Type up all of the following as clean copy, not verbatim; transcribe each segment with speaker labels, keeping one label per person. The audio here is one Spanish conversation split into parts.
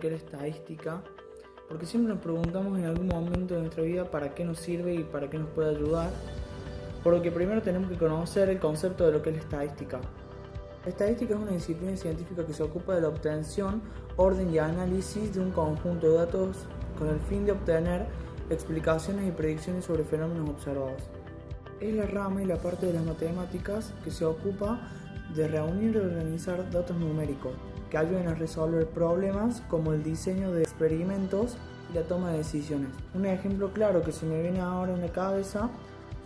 Speaker 1: que es la estadística, porque siempre nos preguntamos en algún momento de nuestra vida para qué nos sirve y para qué nos puede ayudar, por lo que primero tenemos que conocer el concepto de lo que es la estadística. La estadística es una disciplina científica que se ocupa de la obtención, orden y análisis de un conjunto de datos con el fin de obtener explicaciones y predicciones sobre fenómenos observados. Es la rama y la parte de las matemáticas que se ocupa de reunir y organizar datos numéricos que ayuden a resolver problemas como el diseño de experimentos y la toma de decisiones. Un ejemplo claro que se me viene ahora en la cabeza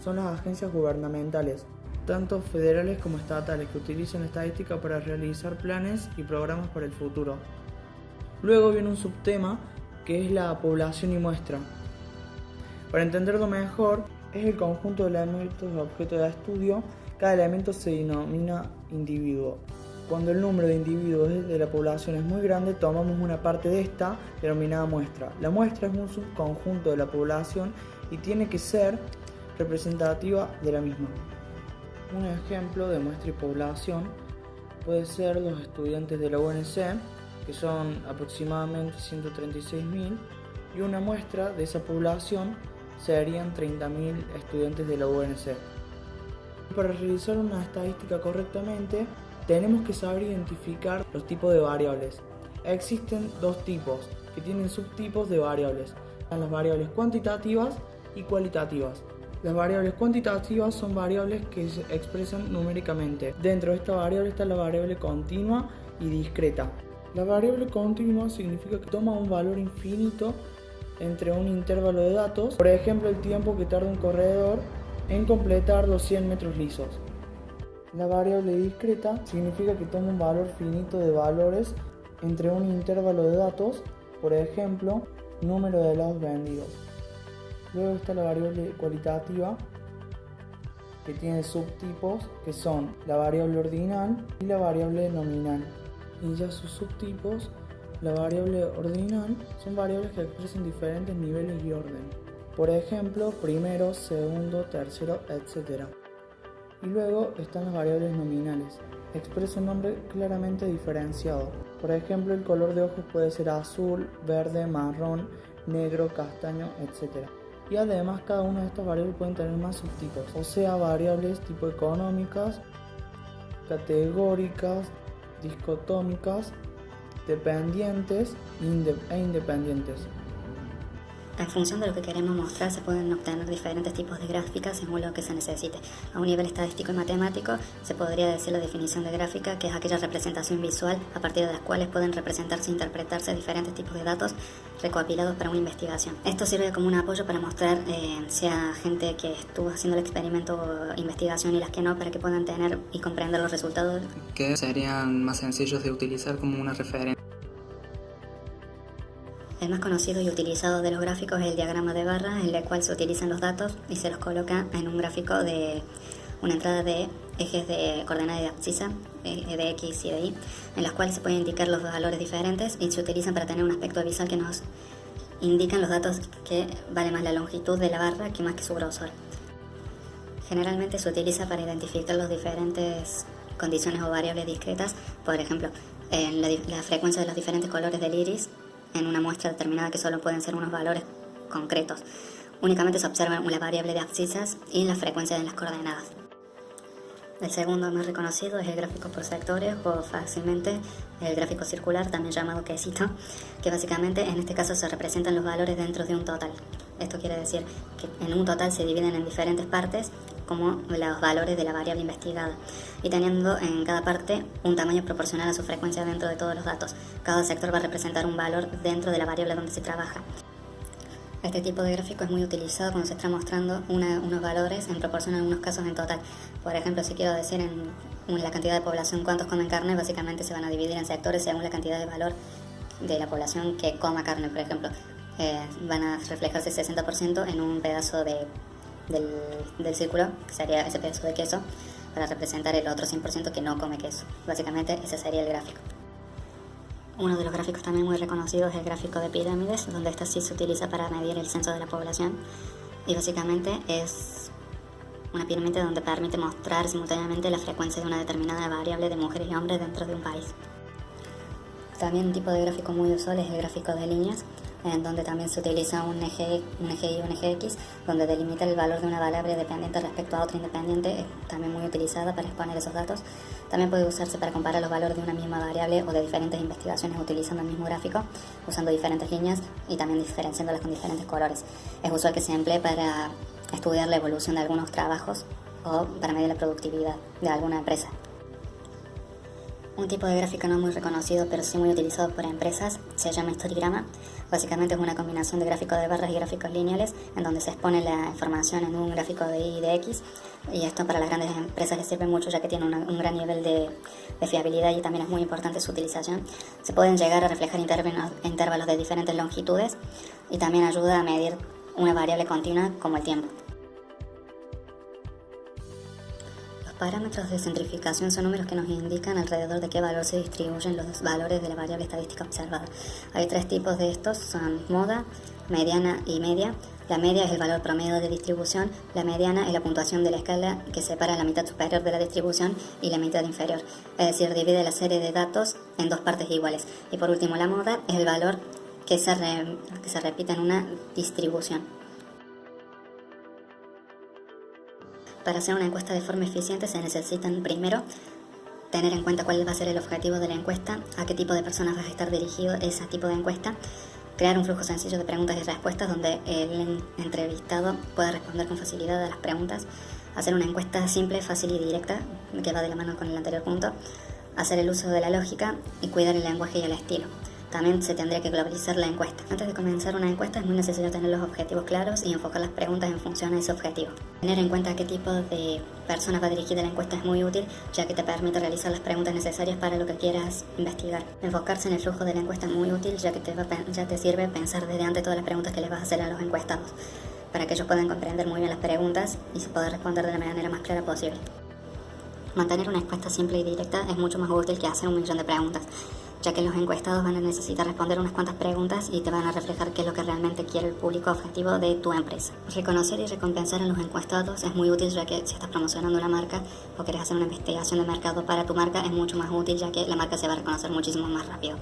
Speaker 1: son las agencias gubernamentales, tanto federales como estatales, que utilizan estadística para realizar planes y programas para el futuro. Luego viene un subtema que es la población y muestra. Para entenderlo mejor, es el conjunto de elementos objeto de estudio. Cada elemento se denomina individuo. Cuando el número de individuos de la población es muy grande, tomamos una parte de esta denominada muestra. La muestra es un subconjunto de la población y tiene que ser representativa de la misma. Un ejemplo de muestra y población puede ser los estudiantes de la UNC, que son aproximadamente 136.000, y una muestra de esa población serían 30.000 estudiantes de la UNC. Para realizar una estadística correctamente, tenemos que saber identificar los tipos de variables. Existen dos tipos que tienen subtipos de variables: las variables cuantitativas y cualitativas. Las variables cuantitativas son variables que se expresan numéricamente. Dentro de esta variable está la variable continua y discreta. La variable continua significa que toma un valor infinito entre un intervalo de datos, por ejemplo el tiempo que tarda un corredor en completar los 100 metros lisos. La variable discreta significa que toma un valor finito de valores entre un intervalo de datos, por ejemplo número de helados vendidos. Luego está la variable cualitativa, que tiene subtipos que son la variable ordinal y la variable nominal. Y ya sus subtipos, la variable ordinal, son variables que expresan diferentes niveles y orden. Por ejemplo, primero, segundo, tercero, etc. Y luego están las variables nominales. Expresa un nombre claramente diferenciado. Por ejemplo, el color de ojos puede ser azul, verde, marrón, negro, castaño, etc. Y además cada una de estas variables pueden tener más subtipos, o sea, variables tipo económicas, categóricas, dicotómicas, dependientes e independientes.
Speaker 2: En función de lo que queremos mostrar, se pueden obtener diferentes tipos de gráficas según lo que se necesite. A un nivel estadístico y matemático, se podría decir la definición de gráfica, que es aquella representación visual a partir de las cuales pueden representarse e interpretarse diferentes tipos de datos recopilados para una investigación. Esto sirve como un apoyo para mostrar sea gente que estuvo haciendo el experimento o investigación y las que no, para que puedan tener y comprender los resultados,
Speaker 3: que serían más sencillos de utilizar como una referencia.
Speaker 2: El más conocido y utilizado de los gráficos es el diagrama de barra, en el cual se utilizan los datos y se los coloca en un gráfico de una entrada de ejes de coordenadas de abscisa, de X y de Y, en las cuales se pueden indicar los valores diferentes y se utilizan para tener un aspecto visual que nos indican los datos que vale más la longitud de la barra que más que su grosor. Generalmente se utiliza para identificar las diferentes condiciones o variables discretas, por ejemplo, en la frecuencia de los diferentes colores del iris en una muestra determinada, que solo pueden ser unos valores concretos. Únicamente se observan la variable de abscisas y la frecuencia de las coordenadas. El segundo más reconocido es el gráfico por sectores, o fácilmente el gráfico circular, también llamado quesito, que básicamente en este caso se representan los valores dentro de un total. Esto quiere decir que en un total se dividen en diferentes partes como los valores de la variable investigada, y teniendo en cada parte un tamaño proporcional a su frecuencia dentro de todos los datos. Cada sector va a representar un valor dentro de la variable donde se trabaja. Este tipo de gráfico es muy utilizado cuando se está mostrando unos valores en proporción a algunos casos en total. Por ejemplo, si quiero decir en la cantidad de población cuántos comen carne, básicamente se van a dividir en sectores según la cantidad de valor de la población que coma carne. Por ejemplo, van a reflejarse 60% en un pedazo del círculo, que sería ese pedazo de queso, para representar el otro 100% que no come queso. Básicamente ese sería el gráfico. Uno de los gráficos también muy reconocidos es el gráfico de pirámides, donde esta sí se utiliza para medir el censo de la población, y básicamente es una pirámide donde permite mostrar simultáneamente la frecuencia de una determinada variable de mujeres y hombres dentro de un país. También un tipo de gráfico muy usual es el gráfico de líneas, en donde también se utiliza un eje Y y un eje X, donde delimita el valor de una variable dependiente respecto a otra independiente, también muy utilizada para exponer esos datos. También puede usarse para comparar los valores de una misma variable o de diferentes investigaciones utilizando el mismo gráfico, usando diferentes líneas y también diferenciándolas con diferentes colores. Es usual que se emplee para estudiar la evolución de algunos trabajos o para medir la productividad de alguna empresa. Un tipo de gráfico no muy reconocido, pero sí muy utilizado por empresas, se llama histograma. Básicamente es una combinación de gráfico de barras y gráficos lineales, en donde se expone la información en un gráfico de Y y de X. Y esto para las grandes empresas les sirve mucho, ya que tiene un gran nivel de fiabilidad y también es muy importante su utilización. Se pueden llegar a reflejar intervalos de diferentes longitudes y también ayuda a medir una variable continua como el tiempo. Parámetros de centrificación son números que nos indican alrededor de qué valor se distribuyen los valores de la variable estadística observada. Hay 3 tipos de estos, son moda, mediana y media. La media es el valor promedio de distribución, la mediana es la puntuación de la escala que separa la mitad superior de la distribución y la mitad inferior, es decir, divide la serie de datos en 2 partes iguales. Y por último, la moda es el valor que se repite en una distribución. Para hacer una encuesta de forma eficiente se necesitan primero tener en cuenta cuál va a ser el objetivo de la encuesta, a qué tipo de personas va a estar dirigido ese tipo de encuesta, crear un flujo sencillo de preguntas y respuestas donde el entrevistado pueda responder con facilidad a las preguntas, hacer una encuesta simple, fácil y directa, que va de la mano con el anterior punto, hacer el uso de la lógica y cuidar el lenguaje y el estilo. También se tendría que globalizar la encuesta. Antes de comenzar una encuesta es muy necesario tener los objetivos claros y enfocar las preguntas en función a ese objetivo. Tener en cuenta a qué tipo de personas va dirigida la encuesta es muy útil, ya que te permite realizar las preguntas necesarias para lo que quieras investigar. Enfocarse en el flujo de la encuesta es muy útil, ya que ya te sirve pensar desde antes todas las preguntas que les vas a hacer a los encuestados, para que ellos puedan comprender muy bien las preguntas y poder responder de la manera más clara posible. Mantener una encuesta simple y directa es mucho más útil que hacer 1.000.000 de preguntas, ya que los encuestados van a necesitar responder unas cuantas preguntas y te van a reflejar qué es lo que realmente quiere el público objetivo de tu empresa. Reconocer y recompensar a los encuestados es muy útil, ya que si estás promocionando una marca o quieres hacer una investigación de mercado para tu marca, es mucho más útil, ya que la marca se va a reconocer muchísimo más rápido.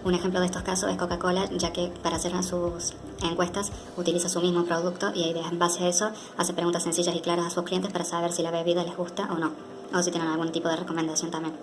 Speaker 2: Un ejemplo de estos casos es Coca-Cola, ya que para hacer sus encuestas utiliza su mismo producto y en base a eso hace preguntas sencillas y claras a sus clientes para saber si la bebida les gusta o no, o si tienen algún tipo de recomendación también.